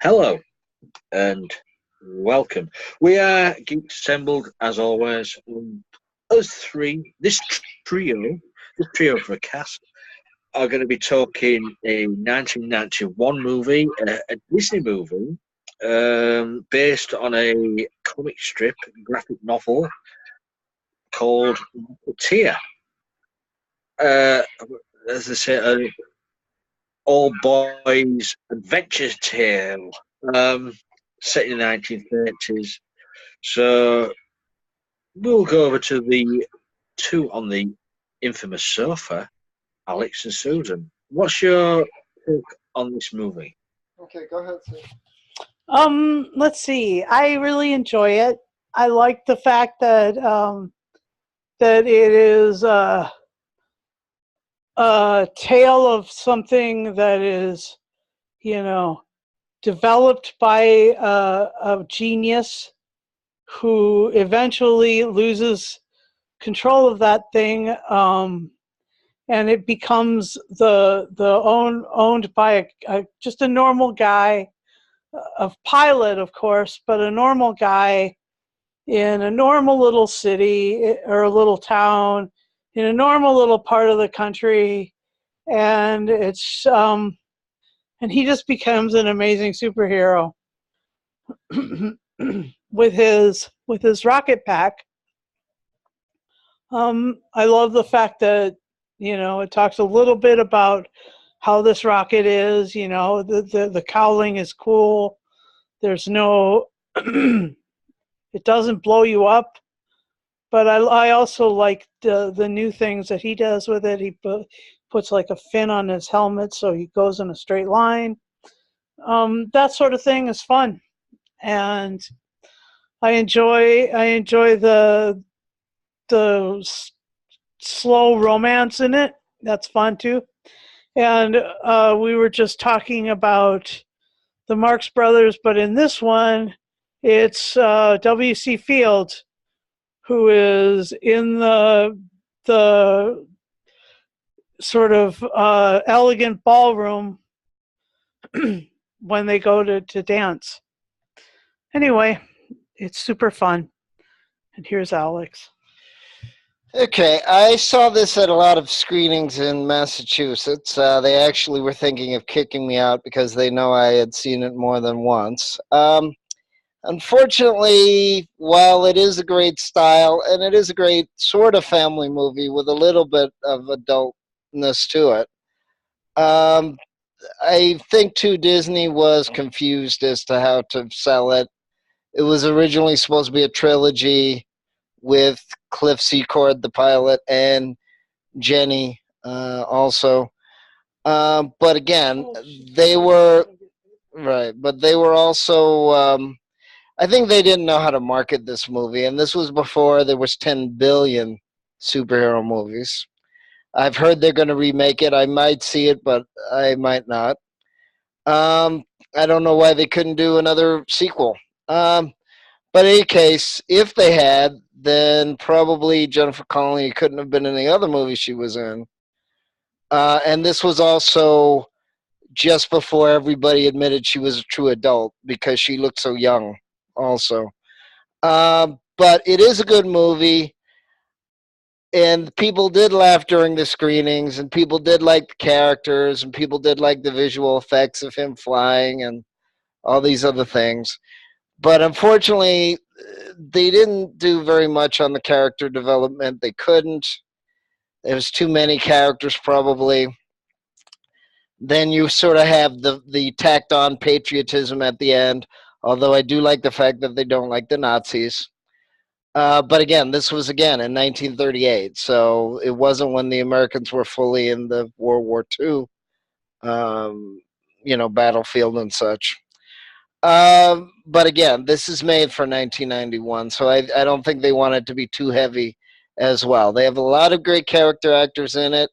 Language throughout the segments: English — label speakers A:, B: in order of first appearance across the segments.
A: Hello and welcome. We are Geeks Assembled as always. Us three, this trio for a cast, are going to be talking a 1991 movie, a Disney movie, based on a comic strip graphic novel called Rocketeer. Uh, as I say, all boys adventure tale, um, set in the 1930s. So we'll go over to the two on the infamous sofa, Alex and Susan. What's your take on this movie?
B: Okay, go ahead, sir.
C: Let's see. I really enjoy it. I like the fact that it is a tale of something that is, you know, developed by a genius who eventually loses control of that thing, and it becomes owned by just a normal guy, a pilot, of course, but a normal guy in a normal little city or a little town in a normal little part of the country, and and he just becomes an amazing superhero with his rocket pack. I love the fact that it talks a little bit about how this rocket is. The cowling is cool. There's no it doesn't blow you up, but I also like the new things that he does with it. He puts like a fin on his helmet so he goes in a straight line. That sort of thing is fun, and I enjoy the slow romance in it. That's fun too. And we were just talking about the Marx Brothers, but in this one, it's W.C. Fields who is in the sort of elegant ballroom when they go to dance. Anyway, it's super fun. And here's Alex.
B: Okay, I saw this at a lot of screenings in Massachusetts. They actually were thinking of kicking me out because they know I had seen it more than once. Unfortunately, while it is a great style and it is a great sort of family movie with a little bit of adultness to it, um, I think too Disney was confused as to how to sell it. It was originally supposed to be a trilogy with Cliff Secord, the pilot, and Jenny also. But again, they were right, but they were also. I think they didn't know how to market this movie, and this was before there was 10 billion superhero movies. I've heard they're going to remake it. I might see it, but I might not. Um, I don't know why they couldn't do another sequel. But in any case, if they had, then probably Jennifer Connelly couldn't have been in the other movie she was in. And this was also just before everybody admitted she was a true adult because she looked so young, also. But it is a good movie, and people did laugh during the screenings, and people did like the characters, and people did like the visual effects of him flying and all these other things. But unfortunately, they didn't do very much on the character development. They couldn't. There was too many characters, probably. Then you sort of have the tacked on patriotism at the end, although I do like the fact that they don't like the Nazis. But again, this was again in 1938, so it wasn't when the Americans were fully in the World War II, um, battlefield and such. But again, this is made for 1991, so I don't think they want it to be too heavy as well. They have a lot of great character actors in it.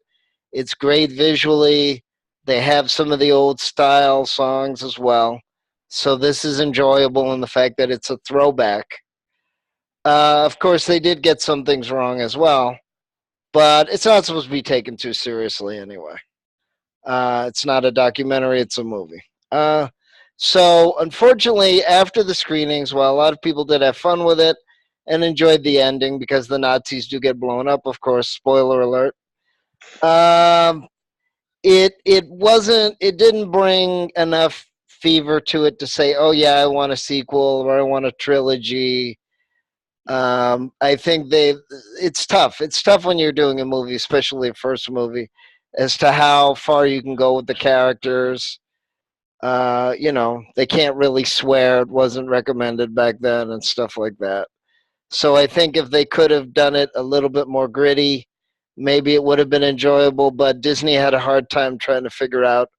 B: It's great visually. They have some of the old style songs as well. So this is enjoyable in the fact that it's a throwback. Of course, they did get some things wrong as well, but it's not supposed to be taken too seriously anyway. It's not a documentary, it's a movie. So, unfortunately, after the screenings, while a lot of people did have fun with it and enjoyed the ending because the Nazis do get blown up, of course, spoiler alert. Um, it didn't bring enough fever to it to say, oh yeah, I want a sequel or I want a trilogy. I think it's tough. It's tough when you're doing a movie, especially a first movie, as to how far you can go with the characters. They can't really swear. It wasn't recommended back then and stuff like that. So I think if they could have done it a little bit more gritty, maybe it would have been enjoyable. But Disney had a hard time trying to figure out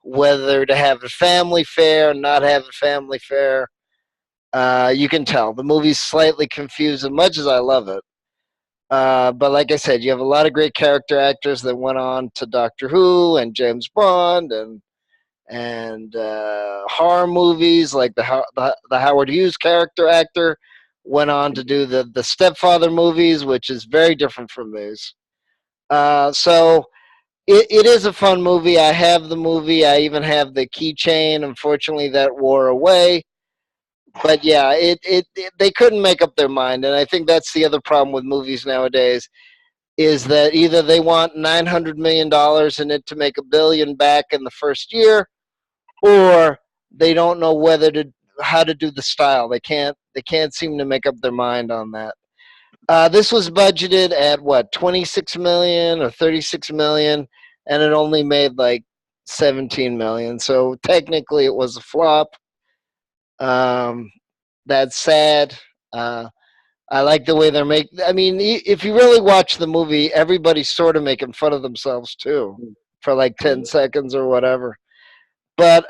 B: whether to have a family fair, not have a family fair. You can tell the movie's slightly confused. As much as I love it, but like I said, you have a lot of great character actors that went on to Doctor Who and James Bond and horror movies, like the Howard Hughes character actor went on to do the Stepfather movies, which is very different from these. So it is a fun movie. I have the movie. I even have the keychain. Unfortunately, that wore away. But yeah, they couldn't make up their mind, and I think that's the other problem with movies nowadays is that either they want $900 million in it to make $1 billion back in the first year, or they don't know whether to how to do the style. They can't seem to make up their mind on that. This was budgeted at what 26 million or 36 million, and it only made like 17 million. So technically, it was a flop. Um, that's sad. Uh, I like the way they're making. I mean, if you really watch the movie, everybody's sort of making fun of themselves too, for like 10 seconds or whatever. But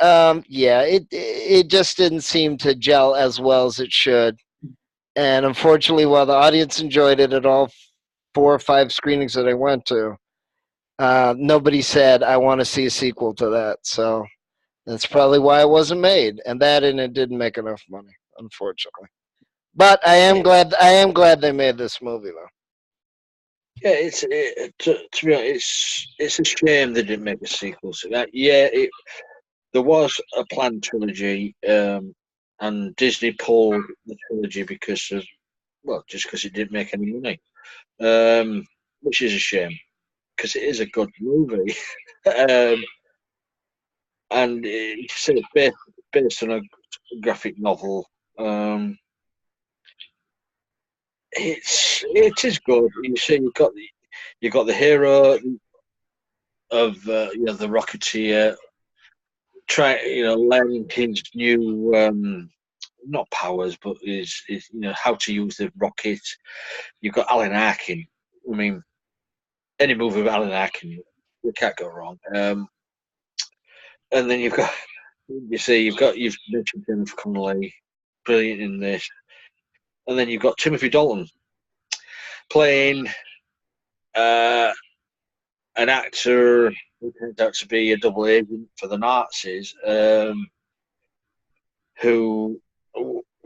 B: yeah, it just didn't seem to gel as well as it should. And unfortunately, while the audience enjoyed it at all 4 or 5 screenings that I went to, nobody said I want to see a sequel to that. So that's probably why it wasn't made, and it didn't make enough money, unfortunately. But I am
A: Yeah,
B: glad. I am glad they made this movie, though.
A: yeah. To be honest, it's a shame they didn't make a sequel to that. Yeah, there was a planned trilogy, and Disney pulled the trilogy because of just because it didn't make any money, which is a shame because it is a good movie, and it's based on a graphic novel. Um, it is good. You see, you got the hero of the Rocketeer try learning his new not powers, but his how to use the rocket. You've got Alan Arkin. I mean, any movie with Alan Arkin, you can't go wrong. And then you've mentioned Jennifer Connelly, brilliant in this, and then you've got Timothy Dalton playing uh, an actor who turns out to be a double agent for the Nazis, who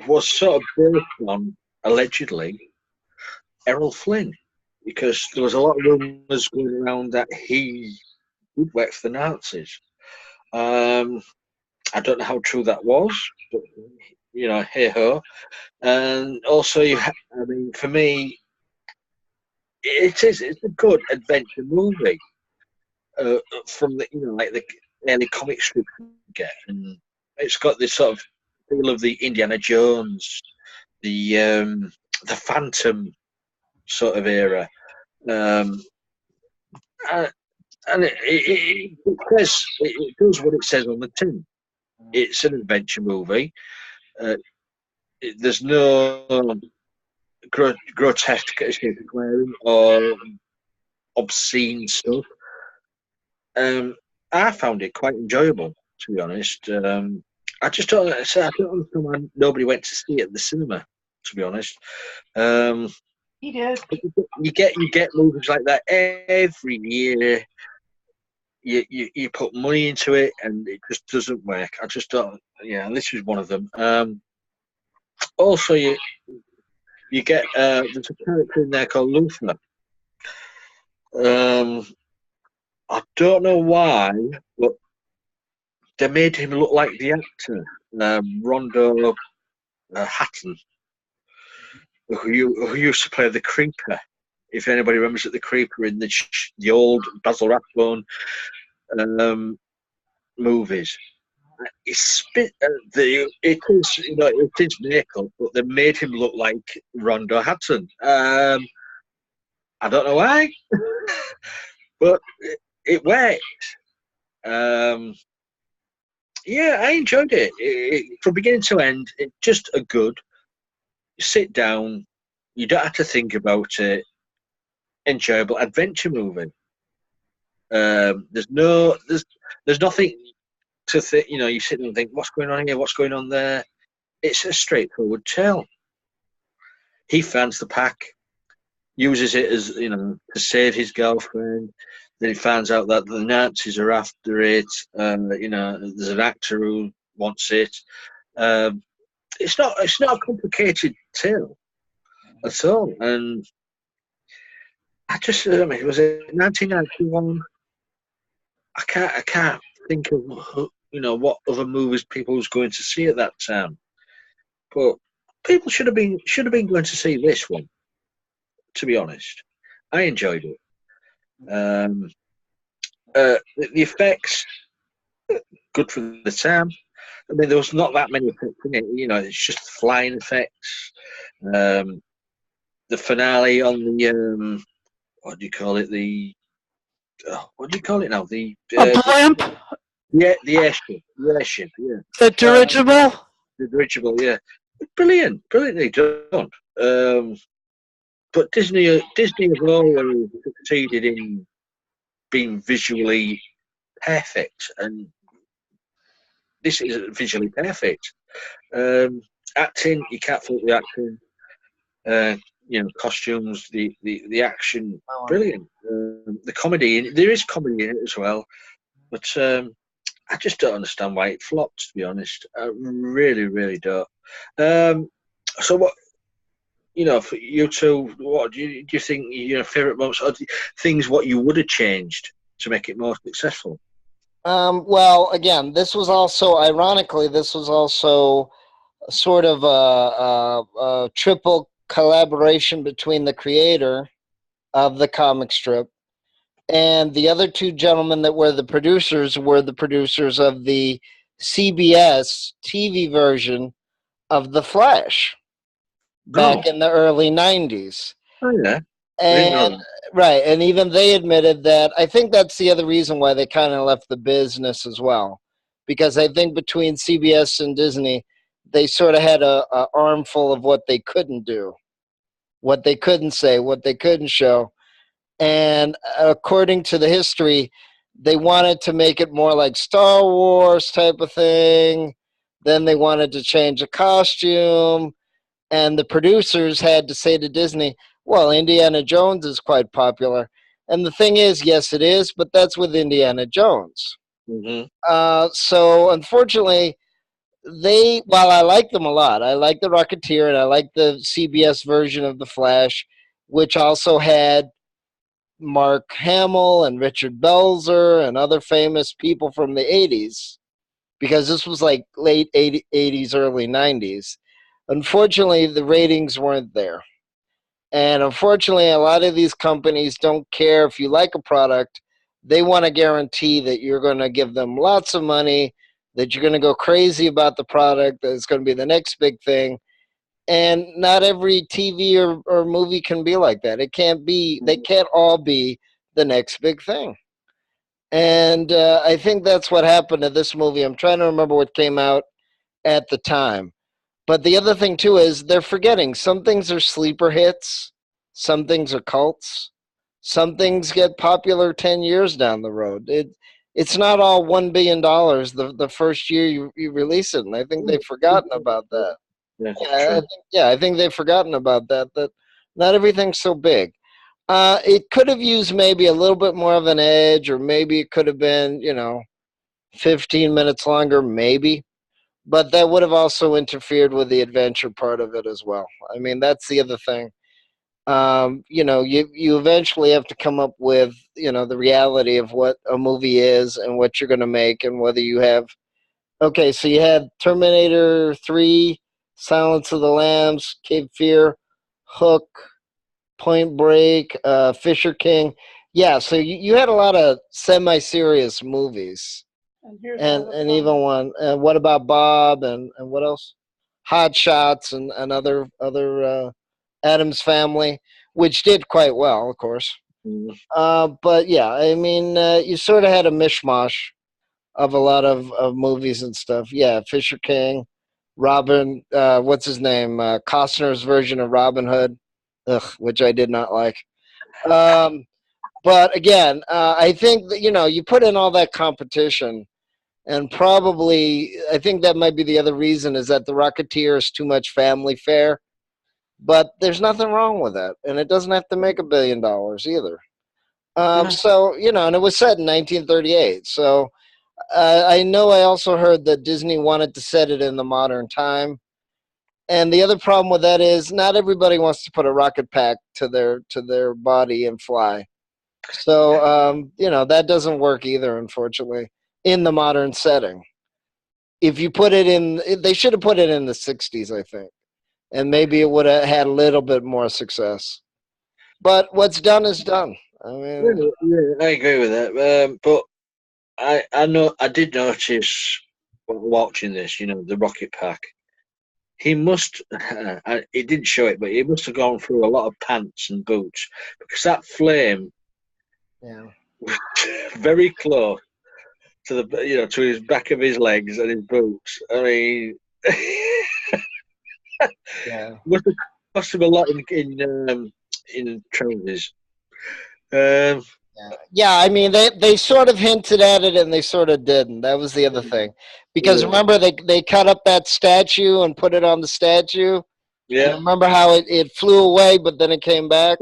A: was sort of based on allegedly Errol Flynn, because there was a lot of rumours going around that he did work for the Nazis. Um, I don't know how true that was, but hey ho. And also, I mean, for me, it's a good adventure movie from the like the early comic strips you get, and it's got this sort of feel of the Indiana Jones, the Phantom sort of era. Um, and it does what it says on the tin. It's an adventure movie. Uh, there's no grotesque wearing or obscene stuff. Um, I found it quite enjoyable, to be honest. I just don't. I don't understand why nobody went to see it at the cinema. To be honest, um,
C: He did.
A: you get movies like that every year. You put money into it and it just doesn't work. I just don't. Yeah, and this is one of them. Also, you get there's a character in there called Luther. Um, I don't know why, but they made him look like the actor, Rondo Hatton, who used to play the Creeper. If anybody remembers it, the Creeper in the old Basil Rathbone movies. It's spit it is it is makeup, but they made him look like Rondo Hatton. I don't know why, but it worked. Um, yeah, I enjoyed it. From beginning to end. It just a good. Sit down. You don't have to think about it. Enjoyable adventure movie. There's nothing to think. You sit and think, what's going on here? What's going on there? It's a straightforward tale. He finds the pack, uses it as to save his girlfriend. Then he finds out that the Nazis are after it. There's an actor who wants it. It's not a complicated tale at all. And it was in 1991. I can't think of what other movies people was going to see at that time. But people should have been going to see this one. To be honest, I enjoyed it. The effects, good for the time. I mean, there was not that many effects in it. It's just flying effects. The finale on the what do you call it? What do you call it now? The
C: blimp?
A: Yeah, the airship. Yeah.
C: The dirigible?
A: The dirigible. Yeah, brilliantly done. But Disney have always succeeded in being visually perfect, and this is visually perfect. Acting, you can't fault the acting. Costumes, the action, brilliant. The comedy, there is comedy in it as well, but I just don't understand why it flopped. To be honest, I really, really don't. So what? For you two, what do you think your favourite moments or things what you would have changed to make it more successful?
B: Well, again, this was also, ironically, sort of a triple collaboration between the creator of the comic strip and the other two gentlemen that were the producers of the CBS TV version of The Flash back in the early 90s.
A: Oh, yeah.
B: And right, and even they admitted that. I think that's the other reason why they kind of left the business as well, because I think between CBS and Disney, they sort of had a armful of what they couldn't do, what they couldn't say, what they couldn't show. And according to the history, they wanted to make it more like Star Wars type of thing. Then they wanted to change the costume. And the producers had to say to Disney, well, Indiana Jones is quite popular. And the thing is, yes, it is, but that's with Indiana Jones.
A: Mm-hmm.
B: So unfortunately, while I like them a lot, I like the Rocketeer and I like the CBS version of The Flash, which also had Mark Hamill and Richard Belzer and other famous people from the 80s, because this was like late 80s, early 90s. Unfortunately, the ratings weren't there. And unfortunately, a lot of these companies don't care if you like a product. They want to guarantee that you're going to give them lots of money, that you're going to go crazy about the product, that it's going to be the next big thing. And not every TV or movie can be like that. It can't be, they can't all be the next big thing. And I think that's what happened to this movie. I'm trying to remember what came out at the time. But the other thing, too, is they're forgetting some things are sleeper hits, some things are cults, some things get popular 10 years down the road. It's not all $1 billion the first year you release it, and I think they've forgotten about that. I think they've forgotten about that not everything's so big. It could have used maybe a little bit more of an edge, or maybe it could have been, 15 minutes longer, maybe. But that would have also interfered with the adventure part of it as well. I mean, that's the other thing. You eventually have to come up with, the reality of what a movie is and what you're going to make, and whether you have Okay, so you had Terminator 3, Silence of the Lambs, Cape Fear, Hook, Point Break, Fisher King. Yeah, so you had a lot of semi-serious movies,
C: And here's
B: and
C: one of the
B: and
C: funny.
B: even one. What about Bob and what else? Hot Shots and other Adams Family, which did quite well, of course.
A: Mm.
B: But yeah, I mean, you sort of had a mishmash of a lot of movies and stuff. Yeah, Fisher King, Robin, what's his name? Costner's version of Robin Hood, which I did not like. Um, but again, I think that you put in all that competition, and probably I think that might be the other reason is that the Rocketeer is too much family fare. But there's nothing wrong with that, and it doesn't have to make $1 billion either.
A: Yeah.
B: So and it was set in 1938. So I know I also heard that Disney wanted to set it in the modern time. And the other problem with that is not everybody wants to put a rocket pack to their body and fly. So that doesn't work either, unfortunately, in the modern setting. If you put it in, they should have put it in the '60s, I think, and maybe it would have had a little bit more success. But what's done is done. I
A: Yeah,
B: mean,
A: yeah, I agree with that. But I know I did notice while watching this, the rocket pack. He must. He didn't show it, but he must have gone through a lot of pants and boots because that flame
B: yeah,
A: was very close to to his back of his legs and his boots. I mean,
B: yeah.
A: must have cost him a lot in trousers. Um,
B: Yeah, I mean they sort of hinted at it and they sort of didn't. That was the other thing. Because
A: yeah,
B: remember they cut up that statue and put it on the statue, and
A: yeah,
B: remember how it flew away but then it came back,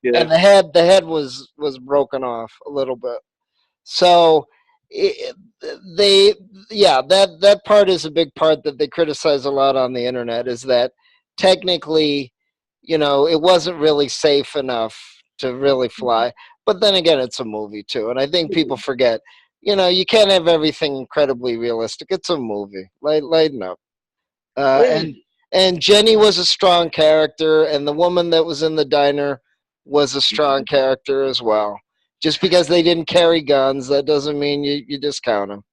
A: yeah.
B: and the head was broken off a little bit. So it, they yeah, that part is a big part that they criticize a lot on the internet, is that technically, it wasn't really safe enough to really fly. But then again, it's a movie too, and I think people forget. You can't have everything incredibly realistic. It's a movie. Lighten up. Uh,
A: Yeah.
B: and and Jenny was a strong character, and the woman that was in the diner was a strong character as well. Just because they didn't carry guns, that doesn't mean you discount them.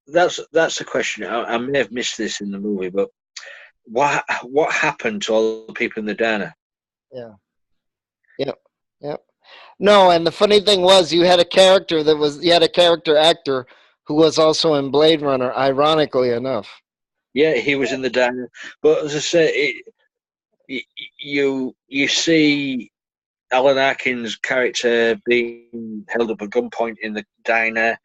A: That, that's a question. I may have missed this in the movie, but what happened to all the people in the diner?
B: Yeah. Yep. Yep. No, and the funny thing was, you had a character actor who was also in Blade Runner. Ironically enough.
A: Yeah, he was in the diner, but as I say, you see Alan Arkin's character being held up at gunpoint in the diner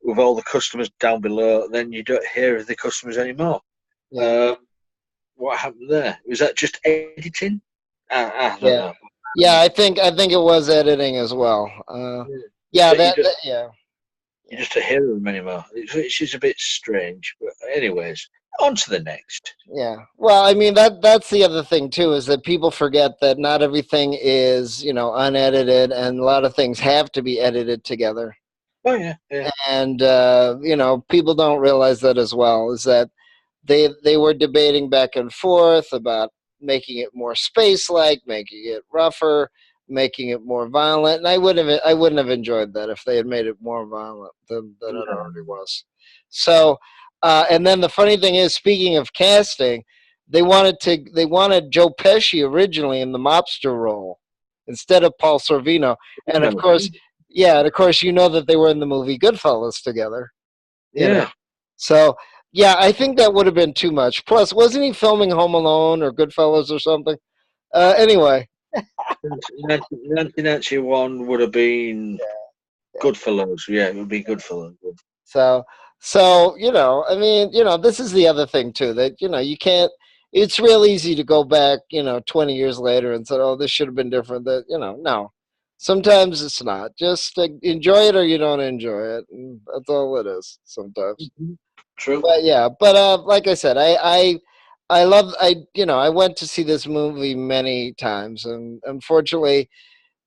A: with all the customers down below. Then you don't hear of the customers anymore.
B: Yeah.
A: Um, what happened there? Was that just editing? I don't
B: Yeah.
A: know.
B: Yeah, I think it was editing as well. Yeah,
A: But
B: yeah,
A: you
B: yeah,
A: just don't hear of them anymore. It's just a bit strange. But anyways, on to the next.
B: yeah. Well, I mean that's the other thing too, is that people forget that not everything is unedited, and a lot of things have to be edited together.
A: Oh yeah, yeah.
B: And people don't realize that as well. Is that they were debating back and forth about making it more space-like, making it rougher, making it more violent, and I wouldn't have enjoyed that if they had made it more violent than it
A: No.
B: already was. So, and then the funny thing is, speaking of casting, they wanted Joe Pesci originally in the mobster role instead of Paul Sorvino, and of
A: No.
B: course, yeah, and of course, that they were in the movie Goodfellas together. You know,
A: Yeah.
B: so yeah, I think that would have been too much. Plus, wasn't he filming Home Alone or Goodfellas or something? Anyway,
A: 1991 would have been
B: yeah.
A: Goodfellas. Yeah, it would be Goodfellas.
B: So, I mean, this is the other thing too, that you can't. It's real easy to go back, 20 years later and say, "Oh, this should have been different." That no. Sometimes it's not. Just enjoy it or you don't enjoy it, and that's all it is. Sometimes.
A: Mhm. True.
B: But yeah, but like I said, I love I went to see this movie many times, and unfortunately,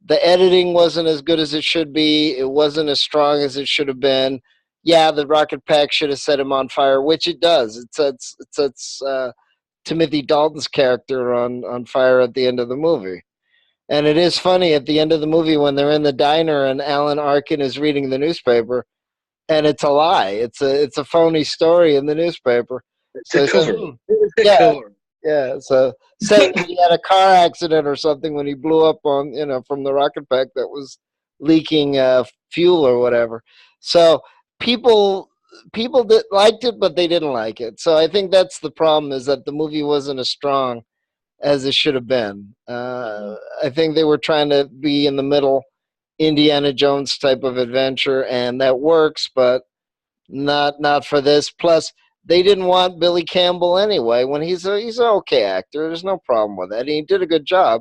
B: the editing wasn't as good as it should be. It wasn't as strong as it should have been. yeah, the rocket pack should have set him on fire, which it does. It sets Timothy Dalton's character on fire at the end of the movie. And it is funny at the end of the movie when they're in the diner and Alan Arkin is reading the newspaper, and it's a lie. It's a phony story in the newspaper.
A: It's
B: So
A: a
B: he said,
A: cover.
B: hmm,
A: It's a
B: yeah,
A: cover.
B: yeah. So saying that he had a car accident or something when he blew up on, from the rocket pack that was leaking fuel or whatever. So people people that liked it, but they didn't like it. So I think that's the problem, is that the movie wasn't as strong as it should have been. I think they were trying to be in the middle, Indiana Jones type of adventure, and that works, but not for this. Plus, they didn't want Billy Campbell anyway. When he's an okay actor, there's no problem with that. He did a good job,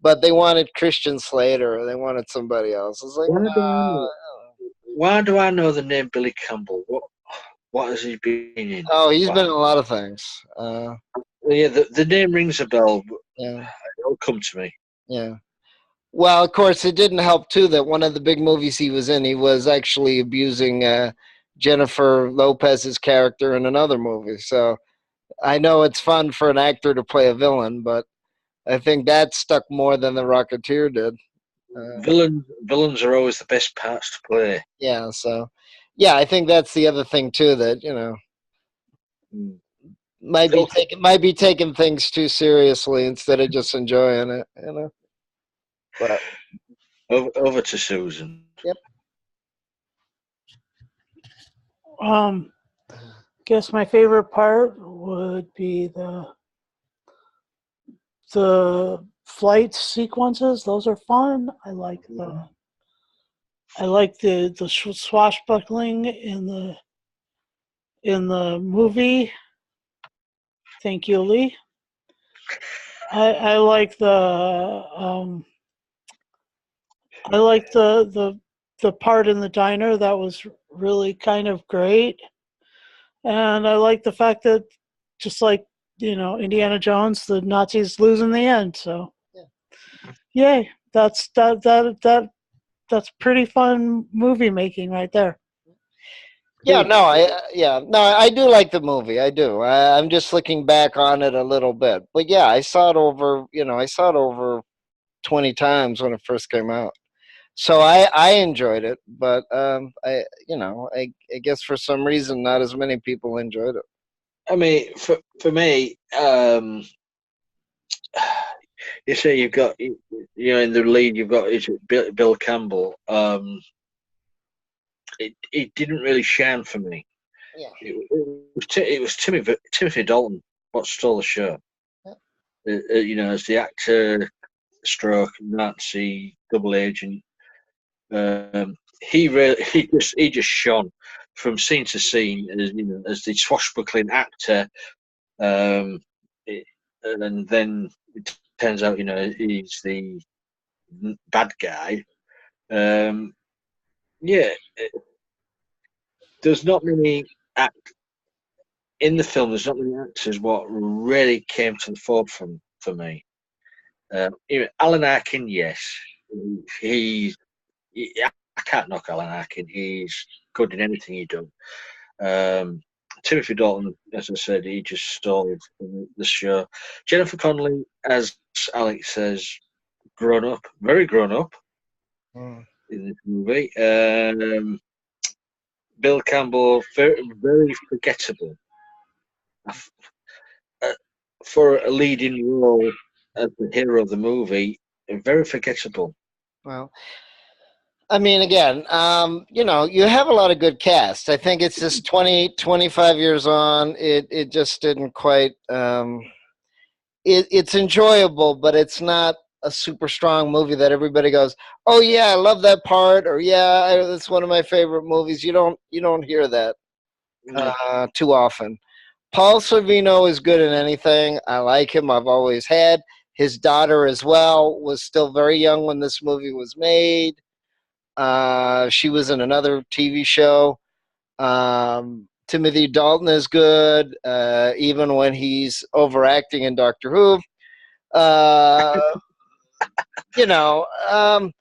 B: but they wanted Christian Slater, or they wanted somebody else. It's like,
A: Why do I
B: no.
A: know? Why do I know the name Billy Campbell? What has he been in?
B: Oh, he's
A: What?
B: been in a lot of things.
A: Yeah, the name rings a bell. But
B: Yeah,
A: it'll come to me.
B: yeah. Well, of course, it didn't help too that one of the big movies he was in, he was actually abusing Jennifer Lopez's character in another movie. So I know it's fun for an actor to play a villain, but I think that stuck more than the Rocketeer did.
A: Villains are always the best parts to play.
B: Yeah, so yeah, I think that's the other thing too, that
A: Mm.
B: might be taking things too seriously instead of just enjoying it. But
A: Over to Susan.
B: yep.
C: Um, guess my favorite part would be the flight sequences. Those are fun. I like the swashbuckling in the movie. Thank you, Lee. I like the part in the diner that was really kind of great, and I like the fact that, just like Indiana Jones, the Nazis lose in the end. So yay, that's pretty fun movie making right there.
B: Yeah, no, I do like the movie. I do. I'm just looking back on it a little bit, but yeah, I saw it over 20 times when it first came out. So I enjoyed it, but I guess for some reason not as many people enjoyed it.
A: I mean, for me, you say you've got in the lead you've got is it Bill Campbell. It didn't really shine for me.
B: Yeah.
A: It was Timothy Dalton what stole the show.
B: Yeah.
A: As the actor, stroke Nazi double agent. He just shone from scene to scene as the swashbuckling actor. Um, and then it turns out he's the bad guy. Um, yeah, there's not many act in the film. There's not many actors what really came to the forefront for me. Alan Arkin, yes, he, I can't knock Alan Arkin. He's good in anything he does. Timothy Dalton, as I said, he just stole the show. Jennifer Connelly, as Alex says, grown up, very grown up
B: Mm.
A: in this movie. Bill Campbell, very, very forgettable uh, for a leading role as the hero of the movie. Very forgettable.
B: Well, I mean, again, you have a lot of good cast. I think it's just 20, 25 years on. It just didn't quite. It's enjoyable, but it's not a super strong movie that everybody goes, "Oh yeah, I love that part," or "Yeah, it's one of my favorite movies." You don't hear that
A: Yeah.
B: too often. Paul Sorvino is good in anything. I like him. I've always had. His daughter as well was still very young when this movie was made. She was in another TV show. Timothy Dalton is good, even when he's overacting in Doctor Who. Uh, you know, um,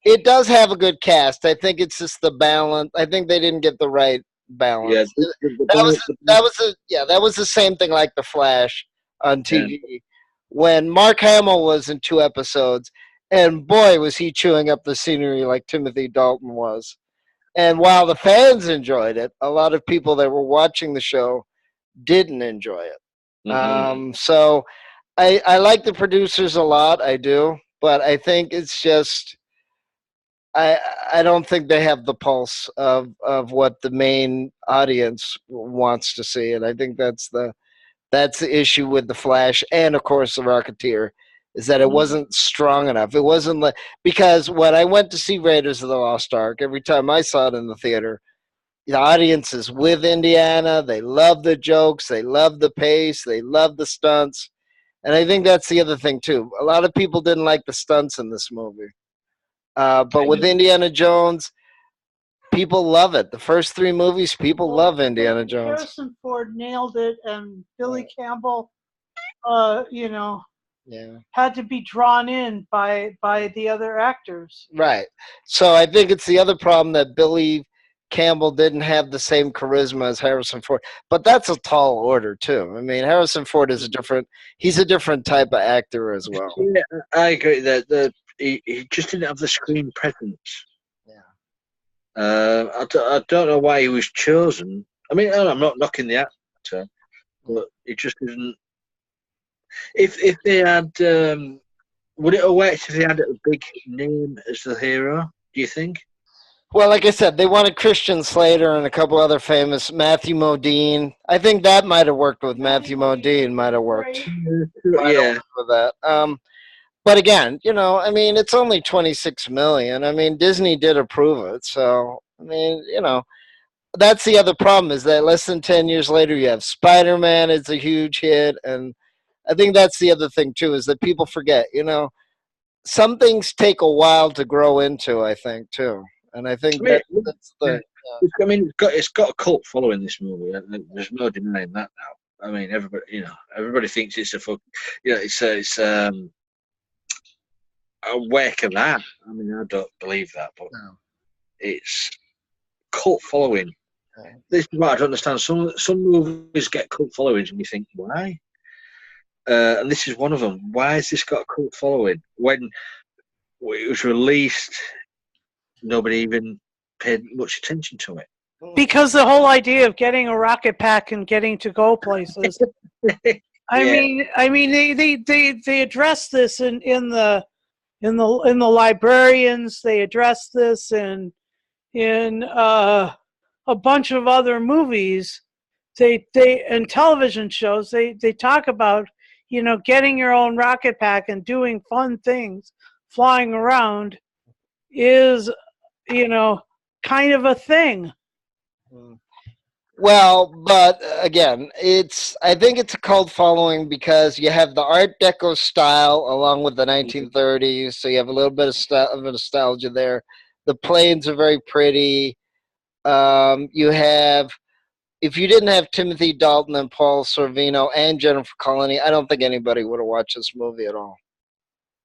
B: it does have a good cast. I think it's just the balance. I think they didn't get the right
A: Yeah,
B: balance.
A: the
B: That was
A: balance.
B: that was the same thing like the Flash on
A: Yeah.
B: TV when Mark Hamill was in 2 episodes, and boy was he chewing up the scenery like Timothy Dalton was. And while the fans enjoyed it, a lot of people that were watching the show didn't enjoy it.
A: Hmm.
B: So I like the producers a lot, I do, but I think it's just I I don't think they have the pulse of what the main audience wants to see, and I think that's the issue with the Flash and of course the Rocketeer is that it wasn't strong enough. It wasn't like because when I went to see Raiders of the Lost Ark, every time I saw it in the theater, the audience is with Indiana. They love the jokes, they love the pace, they love the stunts, and I think that's the other thing too. A lot of people didn't like the stunts in this movie. But with Indiana Jones, people love it. The first 3 movies, people love Indiana Jones.
C: Harrison Ford nailed it, and Billy Campbell, you know,
B: Yeah.
C: had to be drawn in by the other actors.
B: Right. So I think it's the other problem that Billy Campbell didn't have the same charisma as Harrison Ford. But that's a tall order too. I mean, Harrison Ford is he's a different type of actor as well.
A: Yeah, I agree that he just didn't have the screen presence.
B: Yeah.
A: I don't know why he was chosen. I mean, I'm not knocking the actor, but it just isn't. If they had, would it have worked if they had a big name as the hero? Do you think?
B: Well, like I said, they wanted Christian Slater and a couple other famous Matthew Modine. I think that might have worked with Matthew Modine. Might have worked. Might have
A: Yeah,
B: worked with that. But again, I mean, it's only 26 million. I mean, Disney did approve it, so I mean, that's the other problem is that less than 10 years later, you have Spider Man. It's a huge hit, and I think that's the other thing too is that people forget. Some things take a while to grow into. I think too, and I think
A: I mean,
B: that's the
A: I mean, it's got a cult following this movie. There's no denying that now. I mean, everybody thinks it's a fuck. It's a work of art. I mean, I don't believe that, but
B: no.
A: it's cult following. This is what I don't understand. Some movies get cult followings, and you think why? And this is one of them. Why has this got a cult following? When it was released, nobody even paid much attention to it.
C: Because the whole idea of getting a rocket pack and getting to go places. I mean, they address this in the librarians. They address this in a bunch of other movies. They and television shows. They talk about getting your own rocket pack and doing fun things, flying around is kind of a thing.
B: Well, but again, I think it's a cult following because you have the Art Deco style along with the 1930s, so you have a little bit of nostalgia there. The planes are very pretty. You have if you didn't have Timothy Dalton and Paul Sorvino and Jennifer Connelly, I don't think anybody would have watched this movie at all.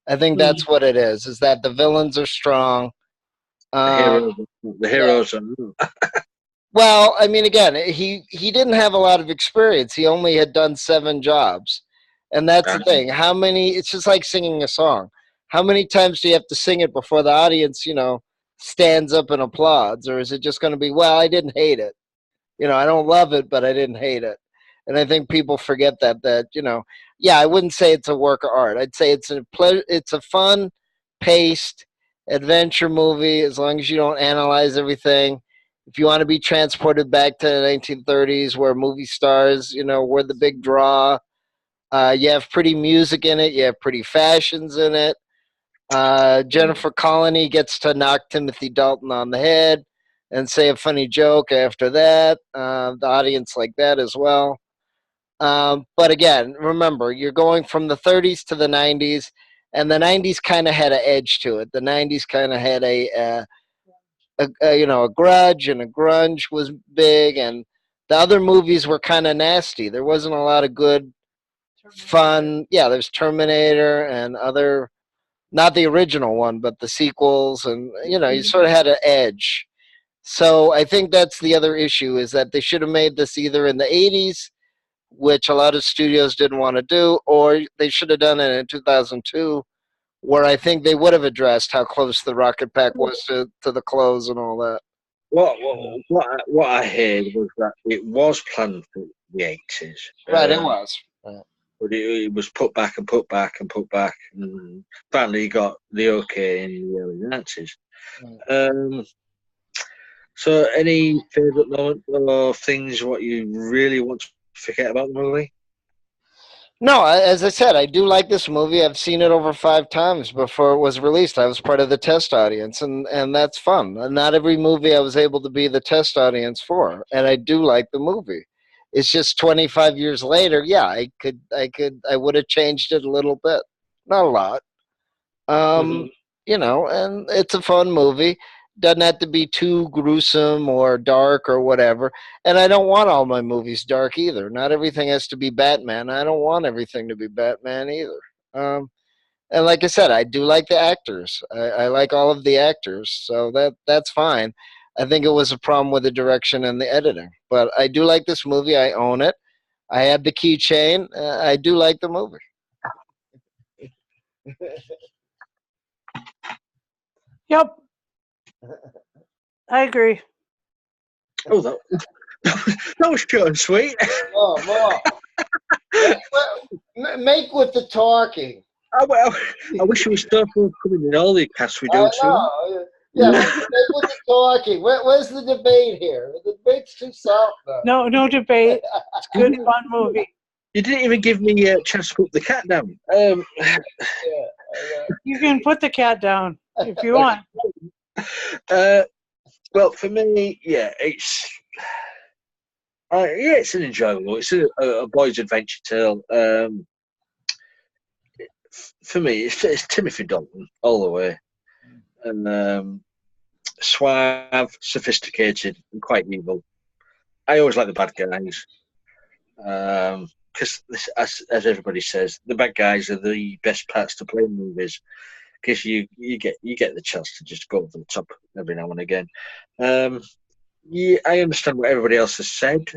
B: I think that's what it is that the villains are strong.
A: The heroes are.
B: Well, I mean, again, he didn't have a lot of experience. He only had done 7 jobs, and that's the thing. How many? It's just like singing a song. How many times do you have to sing it before the audience, stands up and applauds, or is it just going to be, well, I didn't hate it. I don't love it, but I didn't hate it. And I think people forget that yeah, I wouldn't say it's a work of art. I'd say it's a fun paced adventure movie as long as you don't analyze everything. If you want to be transported back to the 1930s where movie stars, were the big draw, you have pretty music in it, you have pretty fashions in it. Jennifer Connelly gets to knock Timothy Dalton on the head and say a funny joke after that. The audience like that as well. But again, remember, you're going from the 30s to the 90s, and the 90s kind of had an edge to it. The 90s kind of had a grudge, and a grunge was big, and the other movies were kind of nasty. There wasn't a lot of good, fun. Yeah, there's Terminator and other, not the original one, but the sequels, and you sort of had an edge. So I think that's the other issue, is that they should have made this either in the 80s, which a lot of studios didn't want to do, or they should have done it in 2002, where I think they would have addressed how close the rocket pack was to the close and all that.
A: What I heard was that it was planned for the 80s.
B: Right, it was.
A: But it was put back and put back and put back, and finally got the okay in the early 90s. So, any favourite moments or things what you really want to forget about the movie?
B: No, as I said, I do like this movie. I've seen it over 5 times before it was released. I was part of the test audience, and that's fun. And not every movie I was able to be the test audience for, and I do like the movie. It's just 25 years later. Yeah, I would have changed it a little bit, not a lot. You know, and it's a fun movie. Doesn't have to be too gruesome or dark or whatever. And I don't want all my movies dark either. Not everything has to be Batman. I don't want everything to be Batman either. And like I said, I do like the actors. I like all of the actors, so that's fine. I think it was a problem with the direction and the editing. But I do like this movie. I own it. I have the keychain. I do like the movie.
C: Yep, I agree.
A: Oh, that was short and sweet.
B: Oh, make with the talking.
A: I wish it was stuff coming in all the casts we do too.
B: Yeah, make with the talking. Where's the debate here? The debate's too soft now.
C: No debate. It's a good, fun movie.
A: You didn't even give me a chance to put the cat down.
C: You can put the cat down if you want.
A: Well, for me, yeah, it's an enjoyable. It's a boy's adventure tale. For me, it's Timothy Dalton all the way, and suave, sophisticated, and quite evil. I always like the bad guys, because as everybody says, the bad guys are the best parts to play in movies, because you get the chance to just go over the top every now and again. Yeah, I understand what everybody else has said.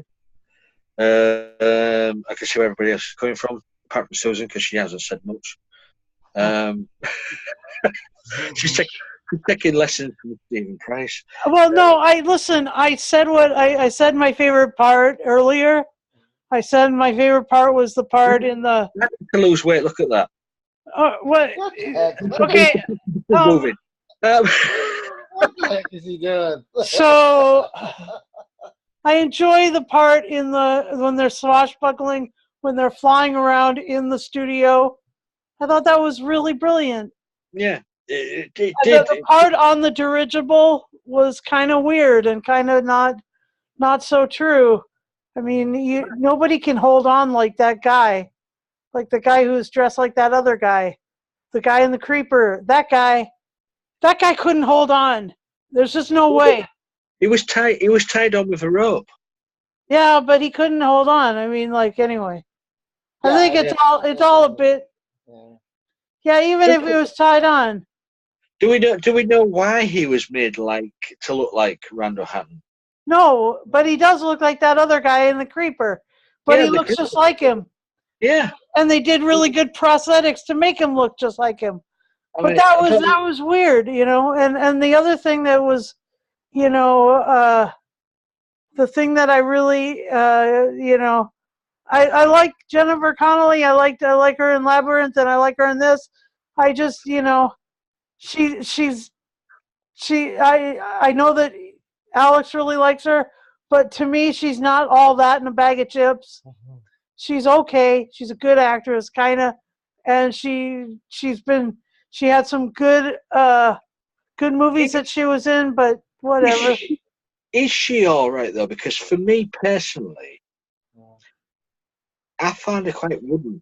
A: I can see where everybody else is coming from, apart from Susan, because she hasn't said much. She's taking lessons from Stephen Price.
C: Well, no, I said I said my favorite part earlier. I said my favorite part was the part in the.
A: To lose weight, look at that.
C: What? Okay.
A: Moving.
B: What the heck is he doing?
C: So I enjoy the part when they're swashbuckling, when they're flying around in the studio. I thought that was really brilliant.
A: Yeah, it did.
C: The part on the dirigible was kind of weird and kind of not so true. I mean, nobody can hold on like that guy, like the guy who's dressed like that other guy, the guy in the creeper. That guy couldn't hold on. There's just no way.
A: He was tied on with a rope.
C: Yeah, but he couldn't hold on. I mean, like, anyway. I think it's all a bit. Yeah, even if it was tied on.
A: Do we know why he was made to look like Randall Hatton?
C: No, but he does look like that other guy in the creeper. But he looks just like him.
A: Yeah.
C: And they did really good prosthetics to make him look just like him. But that was weird, you know. And the other thing that was, you know, the thing that I really, you know, I like Jennifer Connelly. I like her in Labyrinth, and I like her in this. I just, you know, I know that Alex really likes her, but to me, she's not all that in a bag of chips. Mm-hmm. She's okay. She's a good actress, kind of, and she had some good movies that she was in, but whatever.
A: Is she all right though? Because for me personally, I find her quite wooden.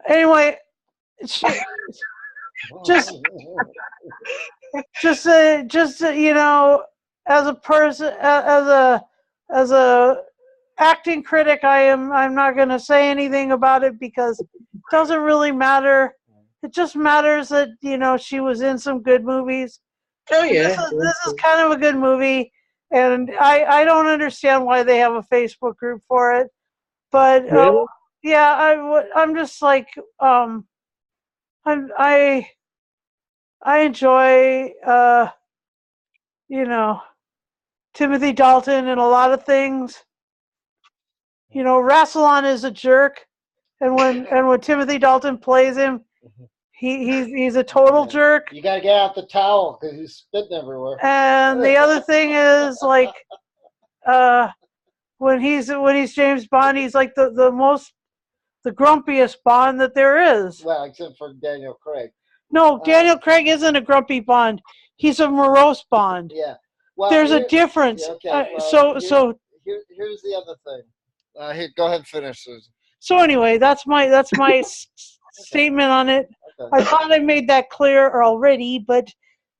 C: Anyway, just you know, as a person, as a acting critic, I'm not going to say anything about it because it doesn't really matter. It just matters that, you know, she was in some good movies,
A: Oh yeah.
C: This is kind of a good movie, and I don't understand why they have a Facebook group for it, but
A: Really?
C: yeah, I'm just like I'm I enjoy you know Timothy Dalton in a lot of things. Rassilon is a jerk, and when Timothy Dalton plays him, he's a total jerk.
B: You gotta get out the towel because he's spitting everywhere.
C: And the other thing is like uh, when he's James Bond, he's like the grumpiest Bond that there is.
B: Well, except for Daniel Craig.
C: No, Daniel Craig isn't a grumpy Bond. He's a morose Bond.
B: Yeah. Well,
C: There's a difference.
B: Yeah, okay.
C: So
B: here's the other thing. Here, go ahead, finish, Susan.
C: So anyway, that's my statement on it.
B: Okay.
C: I thought I made that clear already, but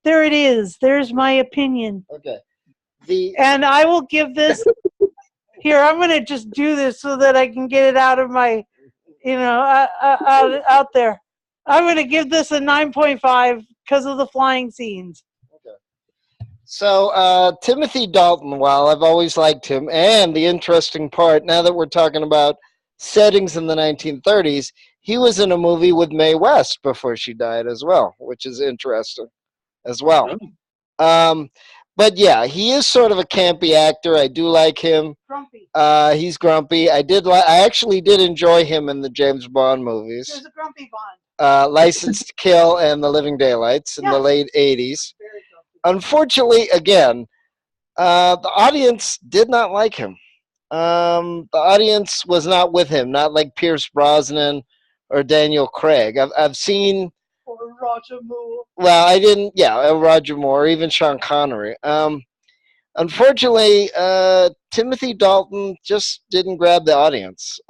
C: there it is. There's my opinion.
B: Okay.
C: And I will give this. Here, I'm going to just do this so that I can get it out of my, out there. I'm going to give this a 9.5 because of the flying scenes.
B: Okay. So Timothy Dalton, while I've always liked him, and the interesting part, now that we're talking about settings in the 1930s, he was in a movie with Mae West before she died as well, which is interesting as well. But yeah, he is sort of a campy actor. I do like him.
C: Grumpy.
B: He's grumpy. I actually did enjoy him in the James Bond movies.
C: There's a grumpy Bond.
B: License to Kill and The Living Daylights in the late 80s. Unfortunately, again, the audience did not like him. The audience was not with him, not like Pierce Brosnan or Daniel Craig. I've seen...
C: Or Roger Moore.
B: Well, I didn't... Yeah, Roger Moore, even Sean Connery. Unfortunately, Timothy Dalton just didn't grab the audience.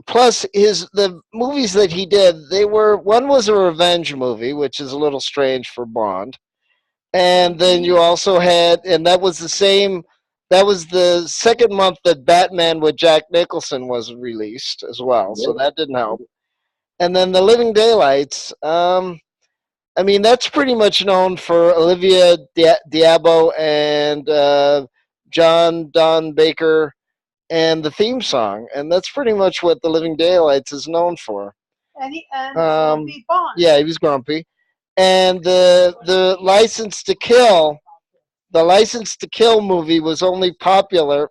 B: Plus, the movies that he did, one was a revenge movie, which is a little strange for Bond. And then you also had, and that was the second month that Batman with Jack Nicholson was released as well, so that didn't help. And then The Living Daylights, that's pretty much known for Olivia Diabo and John Don Baker and the theme song, and that's pretty much what The Living Daylights is known for.
C: And Grumpy Bond.
B: Yeah, he was grumpy. And the License to Kill movie was only popular.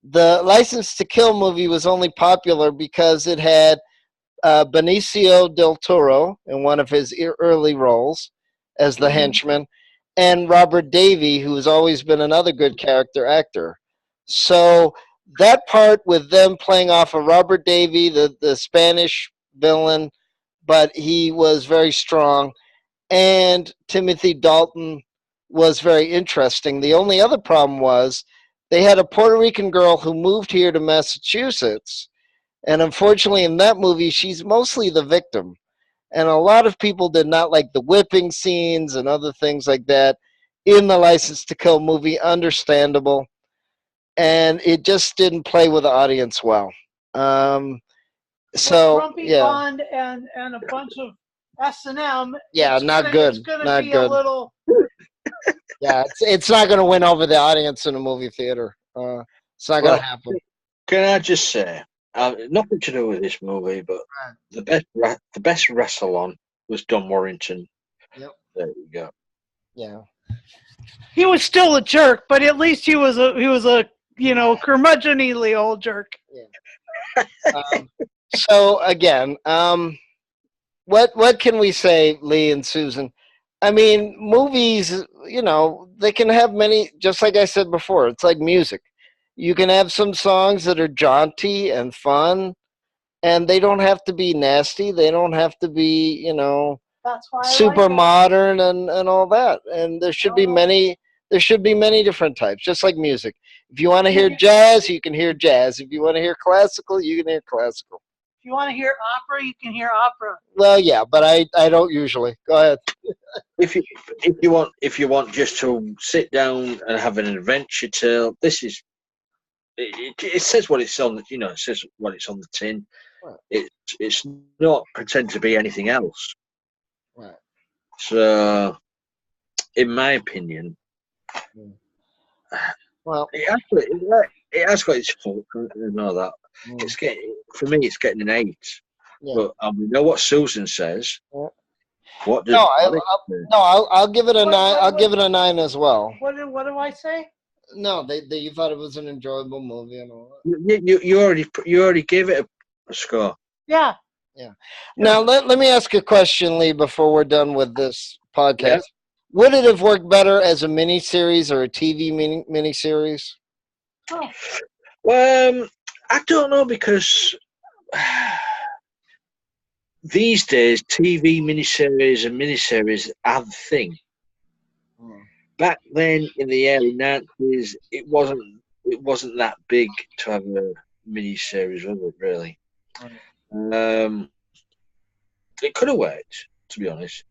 B: The License to Kill movie was only popular because it had Benicio del Toro in one of his early roles as the henchman, and Robert Davi, who has always been another good character actor. So that part with them playing off of Robert Davi, the Spanish villain, but he was very strong, and Timothy Dalton was very interesting. The only other problem was they had a Puerto Rican girl who moved here to Massachusetts, and unfortunately in that movie she's mostly the victim. And a lot of people did not like the whipping scenes and other things like that in the License to Kill movie, understandable. And it just didn't play with the audience well. So
C: Grumpy
B: yeah,
C: Bond and a bunch of S&M.
B: Yeah, not good.
C: It's gonna
B: Not
C: be
B: good.
C: a little.
B: Yeah, it's not going to win over the audience in a movie theater. It's not going to happen.
A: Can I just say, nothing to do with this movie, but the best Rassilon was Don Warrington.
B: Yep.
A: There you go.
B: Yeah.
C: He was still a jerk, but at least he was a curmudgeonly old jerk.
B: Yeah. So again, what can we say, Lee and Susan? I mean, movies, they can have many, just like I said before, it's like music. You can have some songs that are jaunty and fun, and they don't have to be nasty. They don't have to be,
C: That's why
B: super modern and all that. And there should be many different types, just like music. If you want to hear jazz, you can hear jazz. If you want to hear classical, you can hear classical.
C: If you want to hear opera, you can hear opera.
B: Well, yeah, but I don't usually. Go ahead.
A: If you want just to sit down and have an adventure tale, this is. It says what it's on. It says what it's on the tin.
B: Right.
A: It's not pretend to be anything else.
B: Right.
A: So, in my opinion,
B: Well,
A: it has got its fault. I know that.
B: mm,
A: For me, it's getting an 8.
B: yeah.
A: But we know what Susan says.
B: Yeah.
A: What
B: No,
A: does Alex say?
B: I'll give it a
C: What-
B: 9.
C: what-
B: I'll
C: what-
B: give it a 9 as well.
C: What do I say?
B: No, they you thought it was an enjoyable movie and all that.
A: You already gave it a score.
C: Yeah.
B: Yeah. Now let me ask a question, Lee, before we're done with this
A: Yeah.
B: podcast. Would it have worked better as a miniseries or a TV miniseries?
C: Oh,
A: I don't know because these days TV miniseries and miniseries are the thing. Back then in the early 90s, it wasn't that big to have a miniseries, was it? Really? Um, it could have worked, to be honest.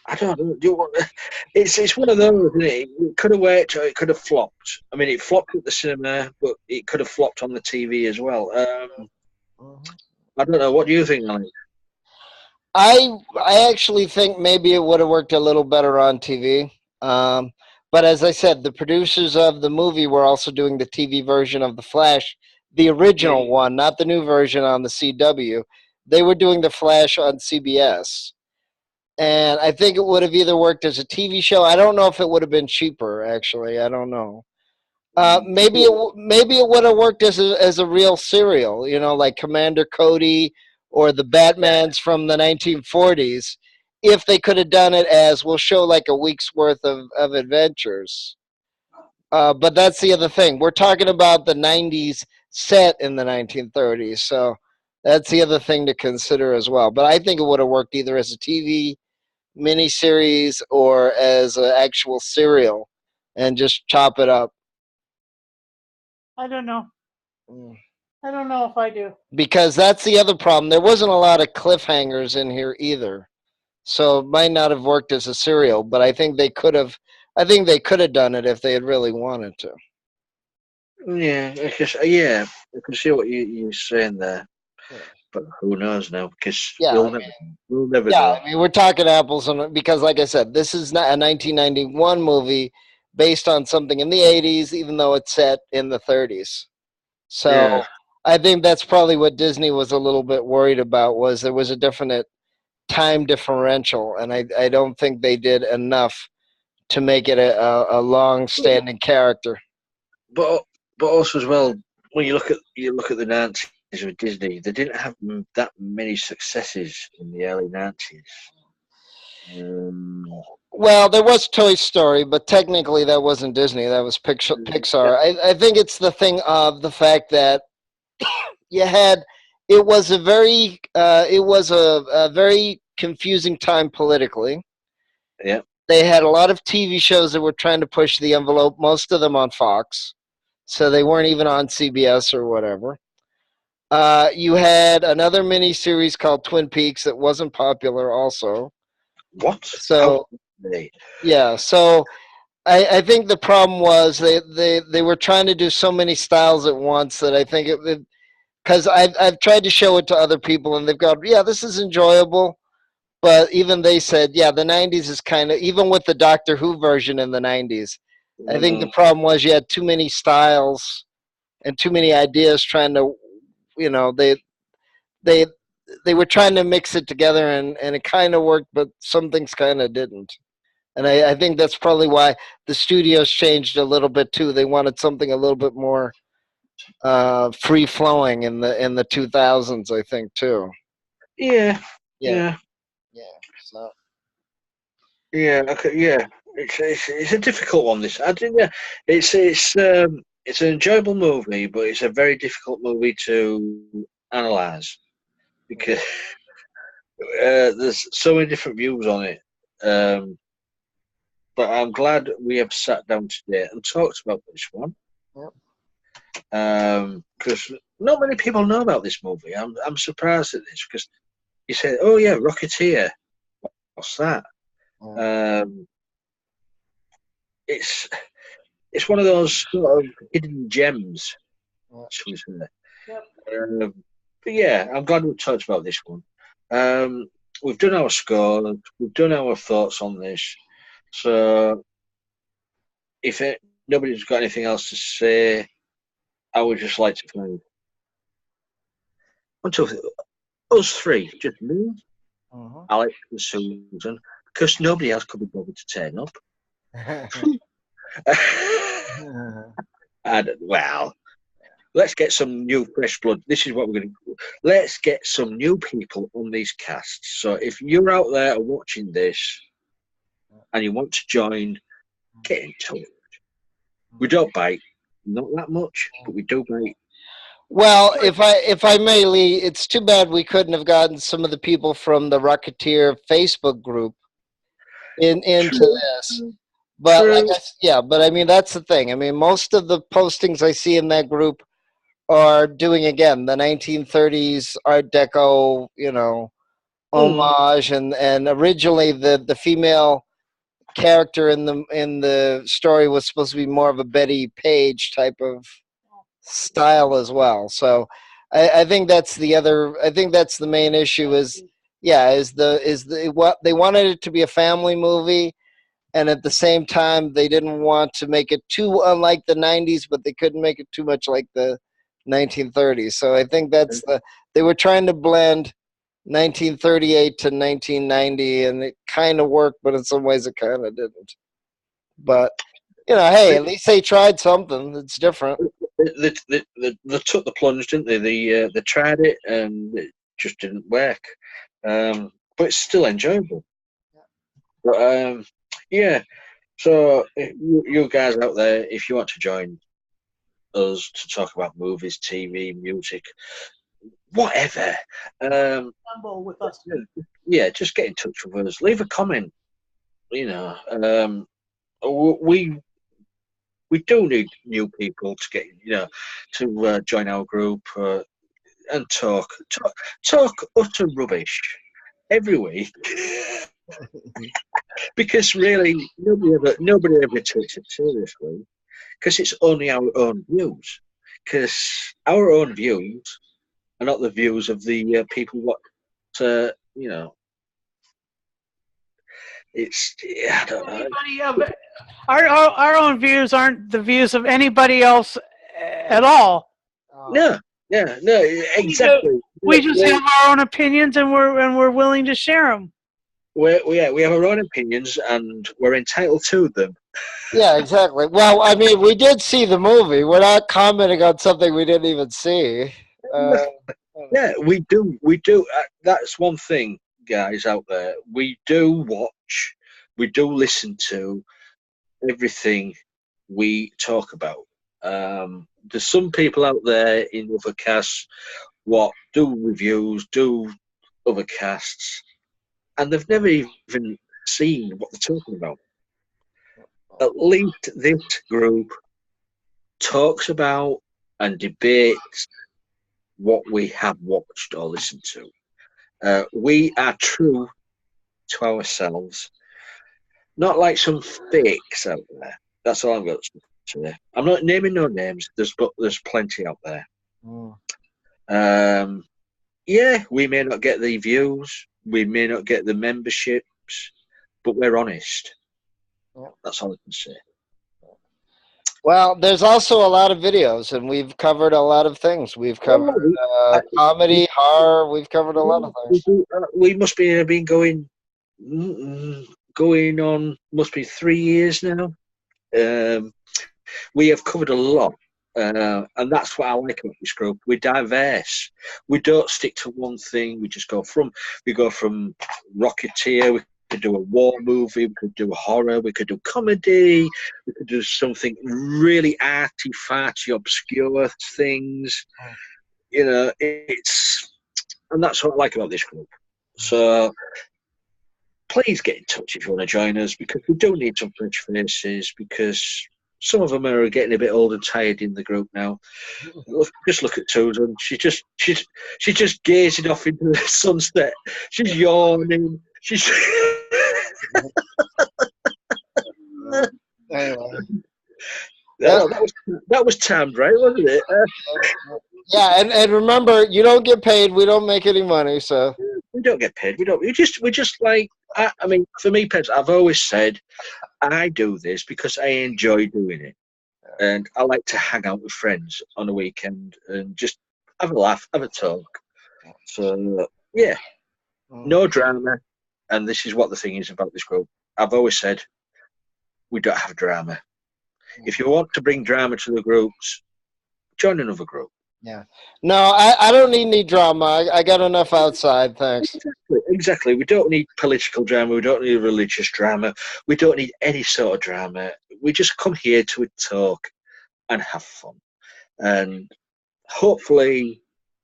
A: I don't know. It's one of those, isn't it? It could have worked or it could have flopped. I mean, it flopped at the cinema, but it could have flopped on the TV as well. I don't know. What do you think, Alex?
B: I actually think maybe it would have worked a little better on TV. But as I said, the producers of the movie were also doing the TV version of The Flash, the original one, not the new version on the CW. They were doing The Flash on CBS. And I think it would have either worked as a TV show. I don't know if it would have been cheaper, actually. I don't know. Maybe it would have worked as a real serial, like Commander Cody or the Batmans from the 1940s. If they could have done it as we'll show like a week's worth of adventures. But that's the other thing. We're talking about the 90s set in the 1930s, so that's the other thing to consider as well. But I think it would have worked either as a TV miniseries or as an actual serial, and just chop it up.
C: I don't know.
B: Mm.
C: I don't know if I do.
B: Because that's the other problem. There wasn't a lot of cliffhangers in here either, so it might not have worked as a serial. But I think they could have. I think they could have done it if they had really wanted to.
A: Yeah, I can see what you're saying there, but who knows now? Because
B: Yeah,
A: we'll never
B: yeah.
A: know.
B: I mean, we're talking apples and because, like I said, this is not a 1991 movie based on something in the 80s, even though it's set in the 30s. So
A: Yeah,
B: I think that's probably what Disney was a little bit worried about was there was a definite time differential, and I don't think they did enough to make it a long-standing character.
A: but also as well, when you look at the 90s with Disney, they didn't have that many successes in the early 90s. Um,
B: Well, there was Toy Story, but technically that wasn't Disney. That was
A: yeah,
B: Pixar. I think it's the thing of the fact that you had it was a very confusing time politically.
A: yeah.
B: They had a lot of TV shows that were trying to push the envelope, most of them on Fox, so they weren't even on CBS or whatever. You had another mini series called Twin Peaks that wasn't popular, also.
A: What? How
B: So
A: could they?
B: yeah, so I think the problem was they were trying to do so many styles at once that I think it because I've tried to show it to other people and they've gone, yeah, this is enjoyable. But even they said, yeah, the 90s is kind of, even with the Doctor Who version in the 90s, I think the
A: Mm,
B: problem was you had too many styles and too many ideas trying to, you know, they, they were trying to mix it together and it kind of worked, but some things kind of didn't. And I think that's probably why the studios changed a little bit too. They wanted something a little bit more free flowing in the 2000s, I think too.
A: yeah,
B: Yeah,
A: yeah,
B: yeah. So
A: yeah. Okay, yeah. It's a difficult one. This I think. Yeah, it's an enjoyable movie, but it's a very difficult movie to analyze because there's so many different views on it. Um, but I'm glad we have sat down today and talked about this one.
B: yep.
A: Because not many people know about this movie. I'm surprised at this because you said, "Oh yeah, Rocketeer." What's that? Um, it's it's one of those sort of hidden gems, shall we say?
C: Yep.
A: But yeah, I'm glad we talked about this one. We've done our score. We've done our thoughts on this. So, if nobody's got anything else to say, I would just like to find until us three, just me, Alex, and Susan, because nobody else could be bothered to turn up. And well, let's get some new fresh blood. This is what we're going to do. Let's get some new people on these casts. So if you're out there watching this and you want to join, get in touch. We don't bite, not that much, but we do bite.
B: Well, if I may, Lee, it's too bad we couldn't have gotten some of the people from the Rocketeer Facebook group into this. But
A: True.
B: I guess, yeah, but I mean that's the thing. I mean, most of the postings I see in that group are doing again the 1930s Art Deco, homage, and originally the female character in the story was supposed to be more of a Betty Page type of style as well. So I think that's the other. I think that's the main issue. Is what they wanted it to be a family movie, and at the same time they didn't want to make it too unlike the 90s, but they couldn't make it too much like the 1930s. So I think they were trying to blend 1938 to 1990, and it kind of worked, but in some ways it kind of didn't. But hey, at least they tried something. It's different.
A: They took the plunge, didn't they? They tried it and it just didn't work. But it's still enjoyable. But yeah. So you guys out there, if you want to join us to talk about movies, TV, music, whatever,
C: with us.
A: yeah, just get in touch with us. Leave a comment. We do need new people to get to join our group and talk utter rubbish every week. Because really nobody ever takes it seriously, because it's only our own views, because our own views are not the views of the people it's I don't know.
C: Our own views aren't the views of anybody else at all.
A: No, exactly.
C: We just have our own opinions, and we're willing to share them.
A: We have our own opinions, and we're entitled to them.
B: Yeah, exactly. Well, I mean, we did see the movie. We're not commenting on something we didn't even see.
A: Yeah, we do. That's one thing, guys out there. We do watch. We do listen to everything we talk about. There's some people out there in other casts what do reviews, do other casts, and they've never even seen what they're talking about. At least this group talks about and debates what we have watched or listened to. We are true to ourselves, not like some fakes out there. That's all I'm going to say. I'm not naming no names. There's plenty out there. Yeah, we may not get the views, we may not get the memberships, but we're honest. That's all I can say.
B: Well, there's also a lot of videos, and we've covered a lot of things. We've covered comedy, horror. We've covered a lot of things.
A: We must be been going on, must be 3 years now. We have covered a lot, and that's what I like about this group. We're diverse. We don't stick to one thing. We go from Rocketeer. We could do a war movie. We could do a horror. We could do comedy. We could do something really arty, farty, obscure things. And that's what I like about this group. So please get in touch if you want to join us, because we do need some fresh faces, because some of them are getting a bit old and tired in the group now. Just look at Susan. She's just gazing off into the sunset. She's yawning. She's that was timed right, wasn't it?
B: Yeah, and remember, you don't get paid. We don't make any money, so.
A: We don't get paid. We don't. We just like. I mean, for me, Pence, I've always said I do this because I enjoy doing it, and I like to hang out with friends on a weekend and just have a laugh, have a talk. So yeah, no drama. And this is what the thing is about this group. I've always said we don't have drama. If you want to bring drama to the groups, join another group.
B: Yeah. No, I don't need any drama. I got enough outside, thanks.
A: Exactly. We don't need political drama. We don't need religious drama. We don't need any sort of drama. We just come here to talk and have fun. And hopefully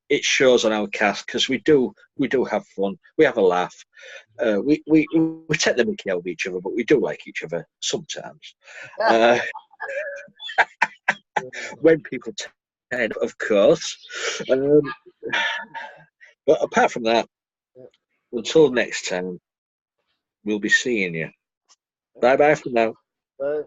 A: it shows on our cast because we do have fun. We have a laugh. We take the mickey out of each other, but we do like each other sometimes. When people turn, of course. But apart from that, until next time, we'll be seeing you. Bye bye for now.
B: Bye.